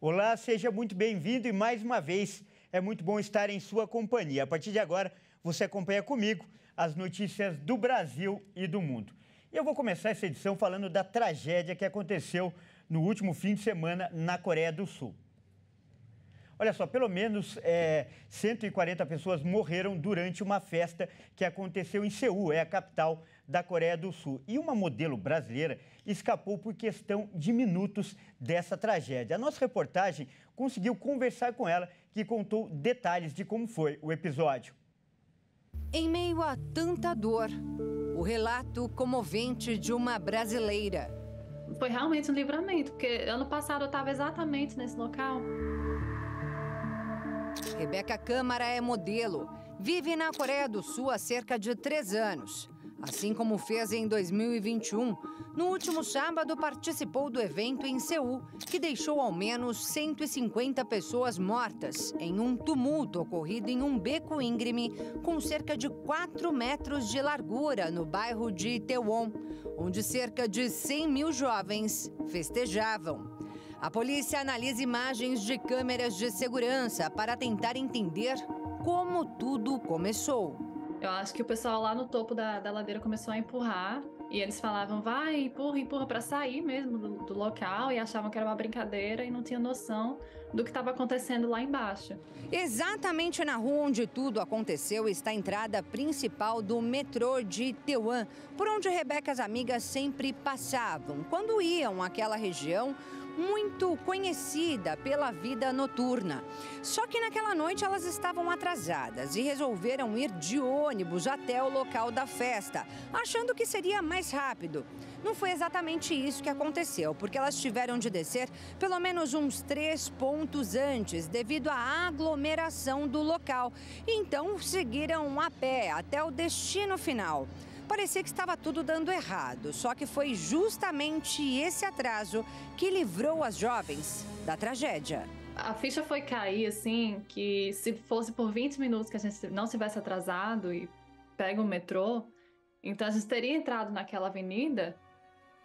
Olá, seja muito bem-vindo e mais uma vez é muito bom estar em sua companhia. A partir de agora, você acompanha comigo as notícias do Brasil e do mundo. E eu vou começar essa edição falando da tragédia que aconteceu no último fim de semana na Coreia do Sul. Olha só, pelo menos 140 pessoas morreram durante uma festa que aconteceu em Seul, a capital da Coreia do Sul. E uma modelo brasileira escapou por questão de minutos dessa tragédia. A nossa reportagem conseguiu conversar com ela, que contou detalhes de como foi o episódio. Em meio a tanta dor, o relato comovente de uma brasileira. Foi realmente um livramento, porque ano passado eu estava exatamente nesse local. Rebeca Câmara é modelo. Vive na Coreia do Sul há cerca de 3 anos. Assim como fez em 2021, no último sábado participou do evento em Seul, que deixou ao menos 150 pessoas mortas em um tumulto ocorrido em um beco íngreme com cerca de 4 metros de largura no bairro de Itaewon, onde cerca de 100 mil jovens festejavam. A polícia analisa imagens de câmeras de segurança para tentar entender como tudo começou. Eu acho que o pessoal lá no topo da ladeira começou a empurrar e eles falavam, vai, empurra, empurra, para sair mesmo do local, e achavam que era uma brincadeira e não tinham noção do que estava acontecendo lá embaixo. Exatamente na rua onde tudo aconteceu está a entrada principal do metrô de Itaewon, por onde Rebeca e as amigas sempre passavam quando iam àquela região muito conhecida pela vida noturna. Só que naquela noite elas estavam atrasadas e resolveram ir de ônibus até o local da festa, achando que seria mais rápido. Não foi exatamente isso que aconteceu, porque elas tiveram de descer pelo menos uns 3 pontos antes, devido à aglomeração do local. Então seguiram a pé até o destino final. Parecia que estava tudo dando errado, só que foi justamente esse atraso que livrou as jovens da tragédia. A ficha foi cair, assim, que se fosse por 20 minutos que a gente não tivesse atrasado e pega o metrô, então a gente teria entrado naquela avenida,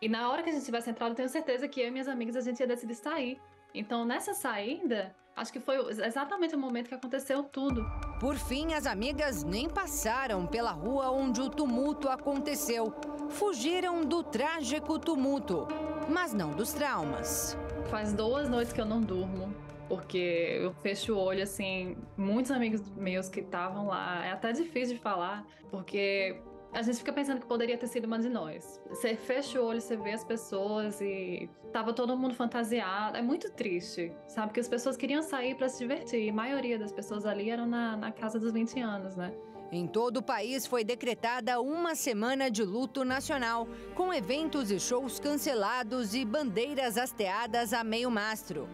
e na hora que a gente tivesse entrado, eu tenho certeza que eu e minhas amigas a gente ia decidir sair. Então, nessa saída, acho que foi exatamente o momento que aconteceu tudo. Por fim, as amigas nem passaram pela rua onde o tumulto aconteceu. Fugiram do trágico tumulto, mas não dos traumas. Faz 2 noites que eu não durmo, porque eu fecho o olho, assim, muitos amigos meus que estavam lá, é até difícil de falar, porque a gente fica pensando que poderia ter sido uma de nós. Você fecha o olho, você vê as pessoas e tava todo mundo fantasiado. É muito triste, sabe? Porque as pessoas queriam sair para se divertir. E a maioria das pessoas ali eram na casa dos 20 anos, né? Em todo o país foi decretada uma semana de luto nacional, com eventos e shows cancelados e bandeiras hasteadas a meio mastro.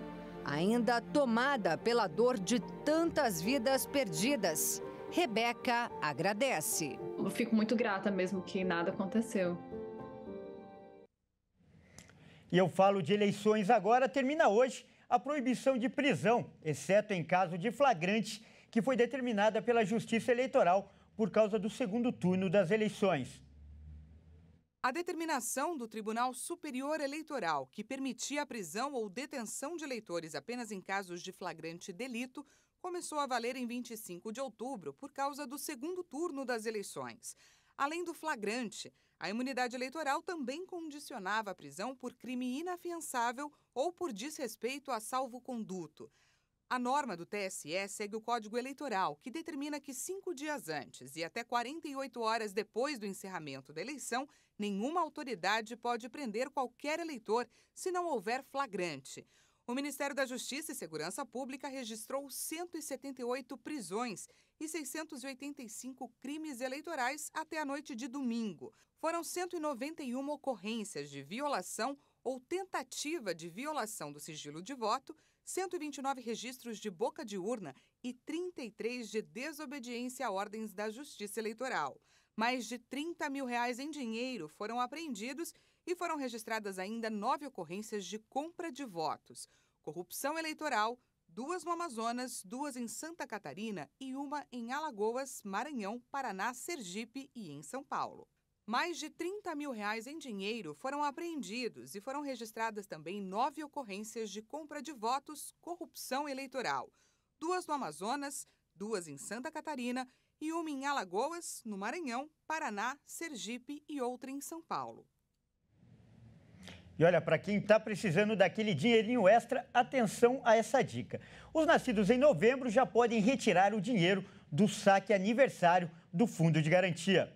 Ainda tomada pela dor de tantas vidas perdidas, Rebeca agradece. Eu fico muito grata mesmo que nada aconteceu. E eu falo de eleições agora. Termina hoje a proibição de prisão, exceto em caso de flagrante, que foi determinada pela Justiça Eleitoral por causa do segundo turno das eleições. A determinação do Tribunal Superior Eleitoral, que permitia a prisão ou detenção de eleitores apenas em casos de flagrante delito, começou a valer em 25 de outubro por causa do segundo turno das eleições. Além do flagrante, a imunidade eleitoral também condicionava a prisão por crime inafiançável ou por desrespeito a salvo-conduto. A norma do TSE segue o Código Eleitoral, que determina que 5 dias antes e até 48 horas depois do encerramento da eleição, nenhuma autoridade pode prender qualquer eleitor se não houver flagrante. O Ministério da Justiça e Segurança Pública registrou 178 prisões e 685 crimes eleitorais até a noite de domingo. Foram 191 ocorrências de violação ou tentativa de violação do sigilo de voto, 129 registros de boca de urna e 33 de desobediência a ordens da Justiça Eleitoral. Mais de R$30 mil em dinheiro foram apreendidos e foram registradas ainda 9 ocorrências de compra de votos. Corrupção eleitoral, 2 no Amazonas, 2 em Santa Catarina e 1 em Alagoas, Maranhão, Paraná, Sergipe e em São Paulo. Mais de R$30 mil em dinheiro foram apreendidos e foram registradas também 9 ocorrências de compra de votos, corrupção eleitoral. 2 no Amazonas, 2 em Santa Catarina e 1 em Alagoas, no Maranhão, Paraná, Sergipe e outra em São Paulo. E olha, para quem está precisando daquele dinheirinho extra, atenção a essa dica. Os nascidos em novembro já podem retirar o dinheiro do saque aniversário do Fundo de Garantia.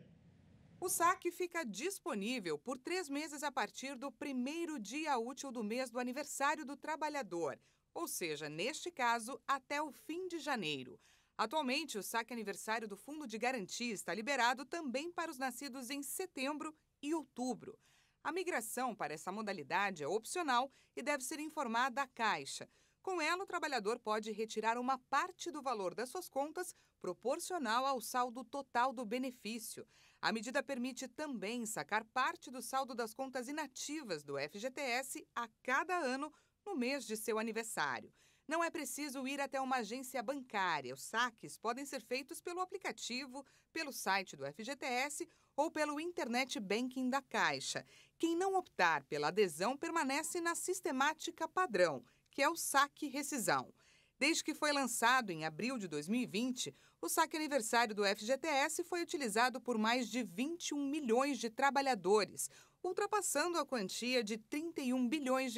O saque fica disponível por 3 meses a partir do primeiro dia útil do mês do aniversário do trabalhador, ou seja, neste caso, até o fim de janeiro. Atualmente, o saque aniversário do Fundo de Garantia está liberado também para os nascidos em setembro e outubro. A migração para essa modalidade é opcional e deve ser informada à Caixa. Com ela, o trabalhador pode retirar uma parte do valor das suas contas proporcional ao saldo total do benefício. A medida permite também sacar parte do saldo das contas inativas do FGTS a cada ano no mês de seu aniversário. Não é preciso ir até uma agência bancária. Os saques podem ser feitos pelo aplicativo, pelo site do FGTS ou pelo Internet Banking da Caixa. Quem não optar pela adesão permanece na sistemática padrão, que é o saque-rescisão. Desde que foi lançado em abril de 2020, o saque aniversário do FGTS foi utilizado por mais de 21 milhões de trabalhadores, ultrapassando a quantia de R$31 bilhões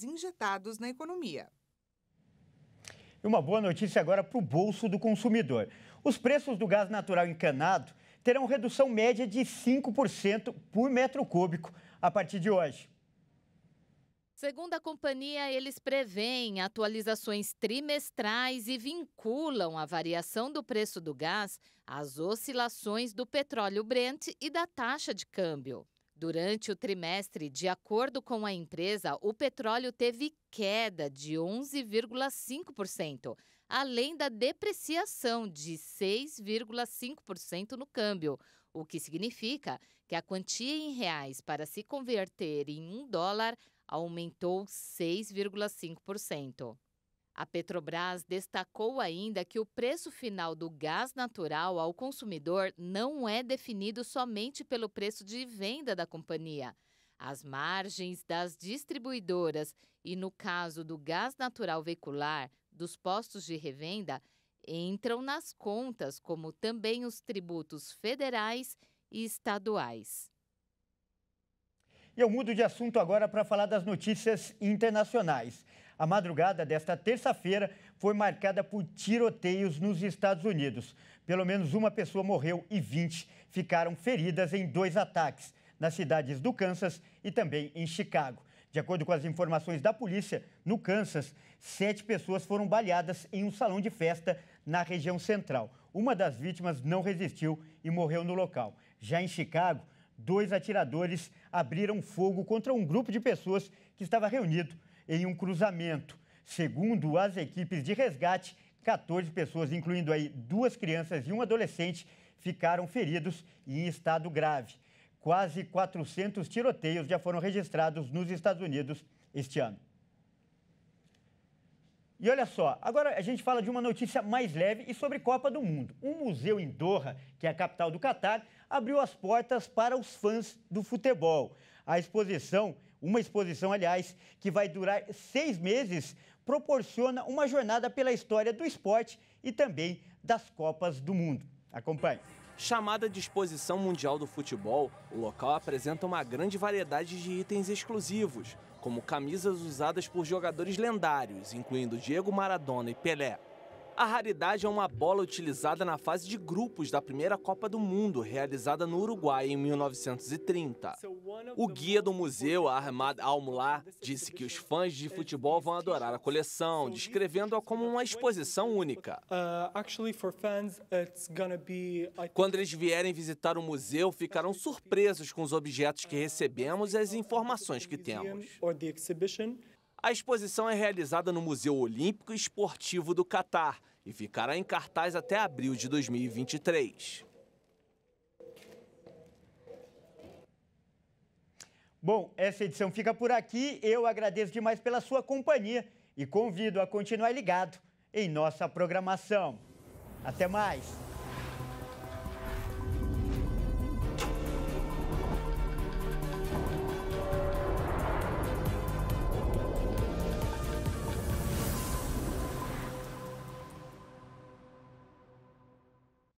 injetados na economia. E uma boa notícia agora para o bolso do consumidor. Os preços do gás natural encanado terão redução média de 5% por metro cúbico a partir de hoje. Segundo a companhia, eles prevêem atualizações trimestrais e vinculam a variação do preço do gás às oscilações do petróleo Brent e da taxa de câmbio. Durante o trimestre, de acordo com a empresa, o petróleo teve queda de 11,5%, além da depreciação de 6,5% no câmbio, o que significa que a quantia em reais para se converter em $1 aumentou 6,5%. A Petrobras destacou ainda que o preço final do gás natural ao consumidor não é definido somente pelo preço de venda da companhia. As margens das distribuidoras e, no caso do gás natural veicular, dos postos de revenda, entram nas contas, como também os tributos federais e estaduais. E eu mudo de assunto agora para falar das notícias internacionais. A madrugada desta terça-feira foi marcada por tiroteios nos Estados Unidos. Pelo menos uma pessoa morreu e 20 ficaram feridas em 2 ataques, nas cidades do Kansas e também em Chicago. De acordo com as informações da polícia, no Kansas, 7 pessoas foram baleadas em um salão de festa na região central. Uma das vítimas não resistiu e morreu no local. Já em Chicago, 2 atiradores abriram fogo contra um grupo de pessoas que estava reunido em um cruzamento. Segundo as equipes de resgate, 14 pessoas, incluindo aí 2 crianças e um adolescente, ficaram feridos e em estado grave. Quase 400 tiroteios já foram registrados nos Estados Unidos este ano. E olha só, agora a gente fala de uma notícia mais leve e sobre Copa do Mundo. Um museu em Doha, que é a capital do Catar, abriu as portas para os fãs do futebol. A exposição, uma exposição, aliás, que vai durar 6 meses, proporciona uma jornada pela história do esporte e também das Copas do Mundo. Acompanhe. Chamada de Exposição Mundial do Futebol, o local apresenta uma grande variedade de itens exclusivos, como camisas usadas por jogadores lendários, incluindo Diego Maradona e Pelé. A raridade é uma bola utilizada na fase de grupos da primeira Copa do Mundo, realizada no Uruguai em 1930. O guia do museu, Ahmad Al-Mullah, disse que os fãs de futebol vão adorar a coleção, descrevendo-a como uma exposição única. Quando eles vierem visitar o museu, ficarão surpresos com os objetos que recebemos e as informações que temos. A exposição é realizada no Museu Olímpico e Esportivo do Catar e ficará em cartaz até abril de 2023. Bom, essa edição fica por aqui. Eu agradeço demais pela sua companhia e convido a continuar ligado em nossa programação. Até mais!